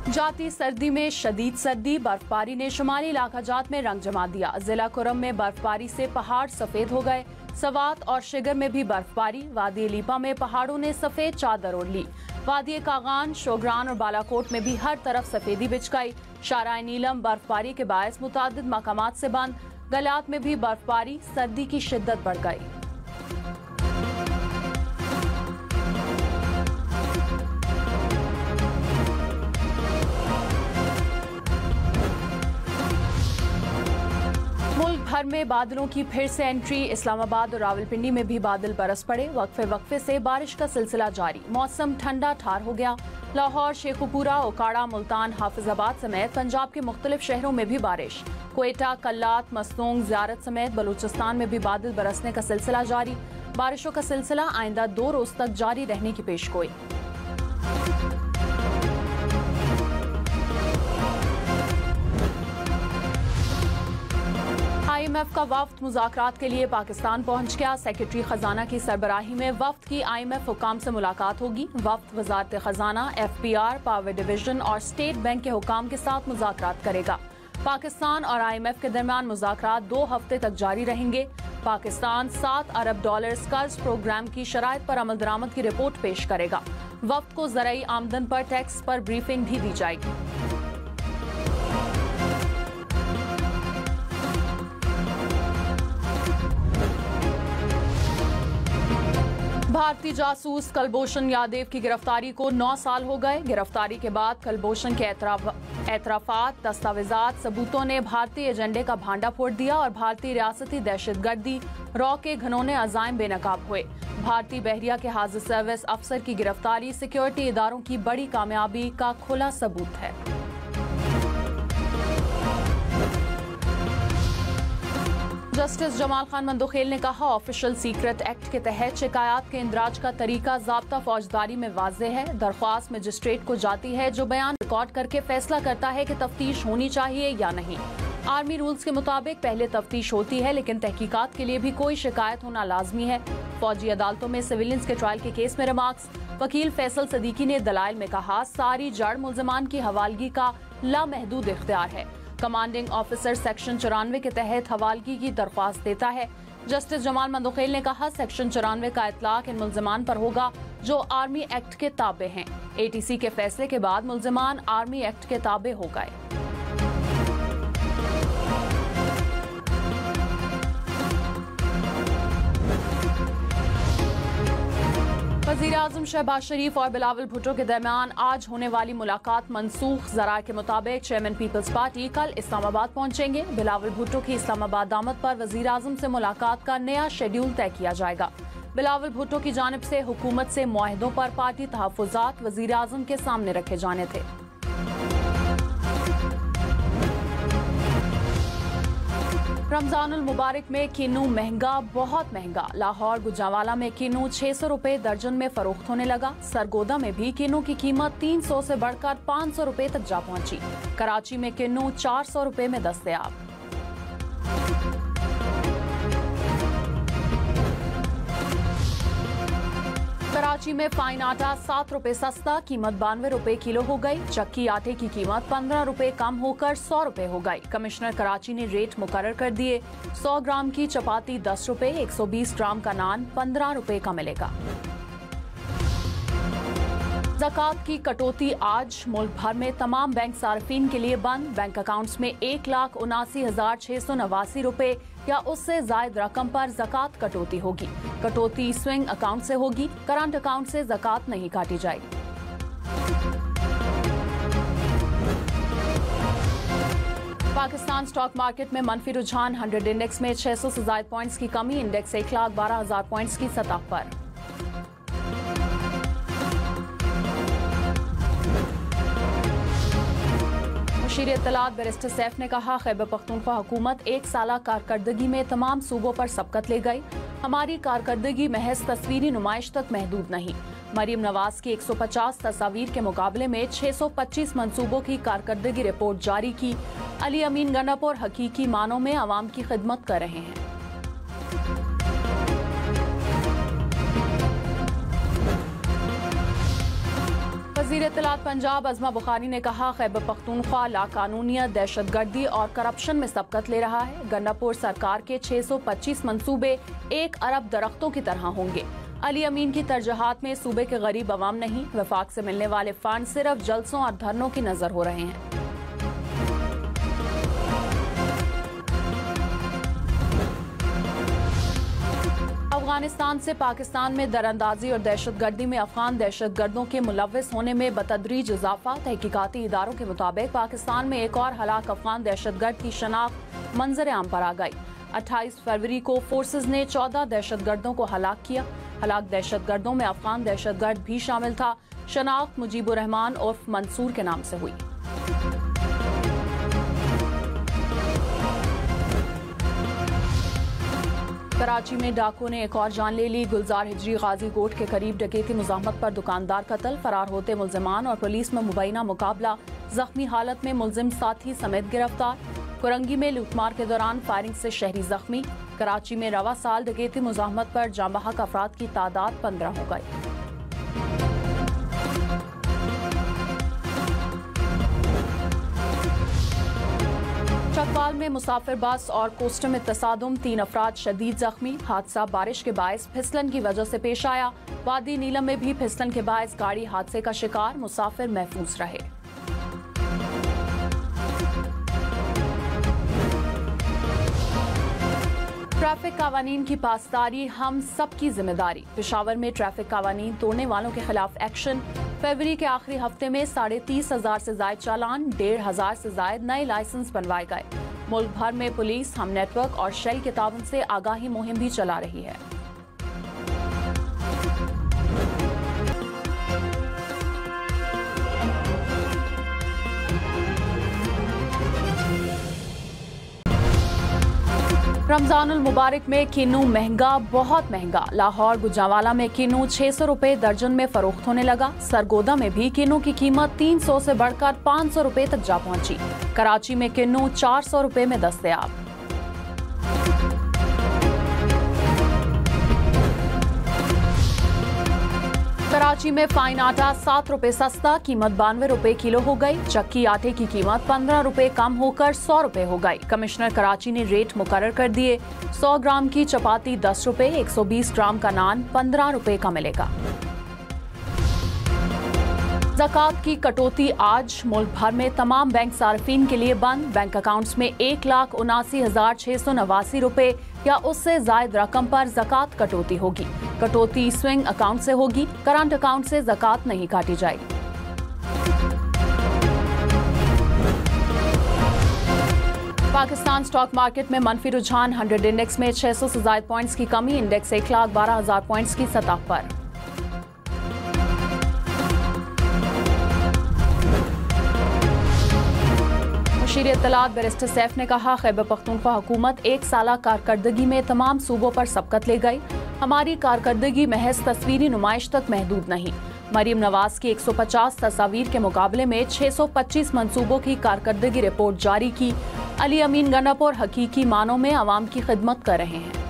जाती सर्दी में शदीद सर्दी, बर्फबारी ने शुमाली इलाका जात में रंग जमा दिया। जिला कुरम में बर्फबारी से पहाड़ सफेद हो गए। सवात और शिगर में भी बर्फबारी। वादी लीपा में पहाड़ों ने सफेद चादर ओढ़ ली। वादी कागान, शोग्रान और बालाकोट में भी हर तरफ सफेदी बिछ गई। शाराय नीलम बर्फबारी के बायस मुतादिद मकामात से बंद। गलात में भी बर्फबारी, सर्दी की शिद्दत बढ़ गई। मुल्क भर में बादलों की फिर से एंट्री। इस्लामाबाद और रावलपिंडी में भी बादल बरस पड़े। वक्फे वक्फे से बारिश का सिलसिला जारी। मौसम ठंडा ठार हो गया। लाहौर, शेखुपुरा, ओकाड़ा, मुल्तान, हाफिजाबाद समेत पंजाब के मुख्तलिफ शहरों में भी बारिश। क्वेटा, कल्लात, मस्तूंग, ज़ियारत समेत बलूचिस्तान में भी बादल बरसने का सिलसिला जारी। बारिशों का सिलसिला आइंदा 2 रोज तक जारी रहने की पेशगोई। IMF का वफ्द मुज़ाकरात के लिए पाकिस्तान पहुंच गया। सेक्रेटरी खजाना की सरबराही में वफ्द की IMF हुकाम से मुलाकात होगी। वफ्द वजारत खजाना, FPR, पावर डिवीजन और स्टेट बैंक के हुकाम के साथ मुज़ाकरात करेगा। पाकिस्तान और IMF के दरमियान मुज़ाकरात 2 हफ्ते तक जारी रहेंगे। पाकिस्तान $7 अरब कर्ज प्रोग्राम की शराइत पर अमल दरामद की रिपोर्ट पेश करेगा। वफ्द को ज़राई आमदन पर टैक्स पर ब्रीफिंग भी दी जाएगी। भारतीय जासूस कुलभूषण यादव की गिरफ्तारी को 9 साल हो गए। गिरफ्तारी के बाद कुलभूषण के एतराफात, दस्तावेजात, सबूतों ने भारतीय एजेंडे का भांडा फोड़ दिया और भारतीय रियासती दहशतगर्दी रॉ के घनौने अजायम बेनकाब हुए। भारतीय बहरिया के हाजिर सर्विस अफसर की गिरफ्तारी सिक्योरिटी इदारों की बड़ी कामयाबी का खुला सबूत है। जस्टिस जमाल खान मंदोखेल ने कहा, ऑफिशियल सीक्रेट एक्ट के तहत शिकायत के इंदराज का तरीका ज़ाब्ता फौजदारी में वाज़ेह है। दरख्वास्त मजिस्ट्रेट को जाती है जो बयान रिकॉर्ड करके फैसला करता है कि तफ्तीश होनी चाहिए या नहीं। आर्मी रूल्स के मुताबिक पहले तफ्तीश होती है, लेकिन तहकीकात के लिए भी कोई शिकायत होना लाजमी है। फौजी अदालतों में सिविलियंस के ट्रायल के केस में रिमार्क्स। वकील फैसल सदीकी ने दलाइल में कहा, सारी जड़ मुल्ज़मान की हवालगी का लामहदूद इख्तियार है। कमांडिंग ऑफिसर सेक्शन 94 के तहत हवालगी की दरख्वास्त देता है। जस्टिस जमाल मंदोखेल ने कहा, सेक्शन 94 का इतलाक इन मुल्ज़मान पर होगा जो आर्मी एक्ट के ताबे हैं। ATC के फैसले के बाद मुल्ज़मान आर्मी एक्ट के ताबे हो गए। वज़ीर आज़म शहबाज शरीफ और बिलावल भुट्टो के दरमियान आज होने वाली मुलाकात मनसूख। ज़राए के मुताबिक चेयरमैन पीपल्स पार्टी कल इस्लामाबाद पहुंचेंगे। बिलावल भुट्टो की इस्लामाबाद आमद पर वज़ीर आज़म से मुलाकात का नया शेड्यूल तय किया जाएगा। बिलावल भुट्टो की जानिब से हुकूमत से मुआहिदों पर पार्टी तहफ़्फ़ुज़ात वज़ीर आज़म के सामने रखे जाने थे। रमजानुल मुबारक में किन्नू महंगा, बहुत महंगा। लाहौर गुजरावाला में किन्नू 600 रुपए दर्जन में फरोख्त होने लगा। सरगोदा में भी किन्नू की कीमत 300 से बढ़कर 500 रुपए तक जा पहुंची। कराची में किन्नू 400 रुपए में दस्तयाब। कराची में फाइन आटा 7 रुपए सस्ता, कीमत 92 रुपए किलो हो गई। चक्की आटे की कीमत 15 रुपए कम होकर 100 रुपए हो गई। कमिश्नर कराची ने रेट मुकर्रर कर दिए। 100 ग्राम की चपाती 10 रुपए, 120 ग्राम का नान 15 रुपए का मिलेगा। ज़कात की कटौती आज मुल्क भर में तमाम बैंक सार्फिन के लिए बंद। बैंक अकाउंट्स में 1,79,689 रुपए या उससे जायद रकम पर ज़कात कटौती होगी। कटौती स्विंग अकाउंट से होगी। करंट अकाउंट से ज़कात नहीं काटी जाएगी। पाकिस्तान स्टॉक मार्केट में मनफी रुझान। 100 इंडेक्स में 600 से जायद पॉइंट्स की कमी। इंडेक्स 1,12,000 पॉइंट्स की सतह पर। मुशीर इत्तलात बैरिस्टर सैफ ने कहा, खैबर पख्तूनख्वा हुकूमत 1 साला कारकर्दगी में तमाम सूबों पर सबकत ले गई। हमारी कारकर्दगी महज तस्वीरी नुमाइश तक महदूद नहीं। मरीम नवाज की 150 तस्वीर के मुकाबले में 625 मंसूबों की कारकर्दगी रिपोर्ट जारी की। अली अमीन गंडापुर हकीकी मानों में आवाम की खिदमत कर रहे हैं। वज़ीर इत्तलात पंजाब अज़मा बुखारी ने कहा, खैबर पख्तूनख्वा लाकानूनियत, दहशतगर्दी और करप्शन में सबकत ले रहा है। गंडापुर सरकार के 625 मंसूबे 1 अरब दरख्तों की तरह होंगे। अली अमीन की तरजहात में सूबे के गरीब अवाम नहीं, वफाक से मिलने वाले फंड सिर्फ जलसों और धरनों की नजर हो रहे हैं। अफगानिस्तान से पाकिस्तान में दरअंदाजी और दहशतगर्दी में अफगान दहशतगर्दों के मुलव्विस होने में बतदरीज इजाफा। तहकीकाती इदारों के मुताबिक पाकिस्तान में एक और हलाक अफगान दहशतगर्द की शनाख्त मंजर आम पर आ गई। 28 फरवरी को फोर्सेज ने 14 दहशतगर्दों को हलाक किया। हलाक दहशतगर्दों में अफगान दहशतगर्द भी शामिल था। शनाख्त मुजीबुर रहमान उर्फ मंसूर के नाम से हुई। कराची में डाकुओं ने एक और जान ले ली। गुलजार हिजरी गाजी कोट के करीब डकैती मुज़ाहमत पर दुकानदार कत्ल। फरार होते मुल्जिमान और पुलिस में मुबैना मुकाबला। जख्मी हालत में मुल्जिम साथी समेत गिरफ्तार। कुरंगी में लूटमार के दौरान फायरिंग से शहरी जख्मी। कराची में रवा साल डकैती मुज़ाहमत पर जाँ बहक अफराद की तादाद 15 हो गई। चकवाल में मुसाफिर बस और कोस्टर में तसादुम, 3 अफराद शदीद जख्मी। हादसा बारिश के बायस फिसलन की वजह से पेश आया। वादी नीलम में भी फिसलन के बायस गाड़ी हादसे का शिकार, मुसाफिर महफूज रहे। ट्रैफिक कावानीन की पासदारी हम सब की जिम्मेदारी। पेशावर में ट्रैफिक कावानीन तोड़ने वालों के खिलाफ एक्शन। फरवरी के आखिरी हफ्ते में 30,500 से जायद चालान, 1,500 से जायद नए लाइसेंस बनवाए गए। मुल्क भर में पुलिस, हम नेटवर्क और शेल के ताउन से आगाही मुहिम भी चला रही है। रमजानुल मुबारक में किन्नू महंगा, बहुत महंगा। लाहौर गुजरांवाला में किन्नू 600 रुपए दर्जन में फरोख्त होने लगा। सरगोदा में भी किन्नू की कीमत 300 से बढ़कर 500 रुपए तक जा पहुंची। कराची में किन्नू 400 रुपए में दस्तयाब। कराची में फाइन आटा 7 रुपए सस्ता, कीमत 92 रुपए किलो हो गई। चक्की आटे की कीमत 15 रुपए कम होकर 100 रुपए हो गई। कमिश्नर कराची ने रेट मुकर्रर कर दिए। 100 ग्राम की चपाती 10 रुपए, 120 ग्राम का नान 15 रुपए का मिलेगा। ज़कात की कटौती आज मुल्क भर में तमाम बैंक सार्फिन के लिए बंद। बैंक अकाउंट्स में 1,79,689 रुपए या उससे जायद रकम पर ज़कात कटौती होगी। कटौती स्विंग अकाउंट से होगी, करंट अकाउंट से ज़कात नहीं काटी जाएगी। पाकिस्तान स्टॉक मार्केट में मनफी रुझान। 100 इंडेक्स में 600 से जायद पॉइंट्स की कमी। इंडेक्स 1,12,000 पॉइंट्स की सतह पर। वज़ीर इत्तलात बैरिस्टर सैफ ने कहा, खैबर पख्तूनख्वा हुकूमत 1 साला कारकर्दगी में तमाम सूबों पर सबकत ले गई। हमारी कारकर्दगी महज तस्वीरी नुमाइश तक महदूद नहीं। मरीम नवाज की 150 तस्वीर के मुकाबले में 625 मंसूबों की कारकर्दगी रिपोर्ट जारी की। अली अमीन गंडापुर हकीकी मानों में अवाम की खिदमत कर रहे हैं।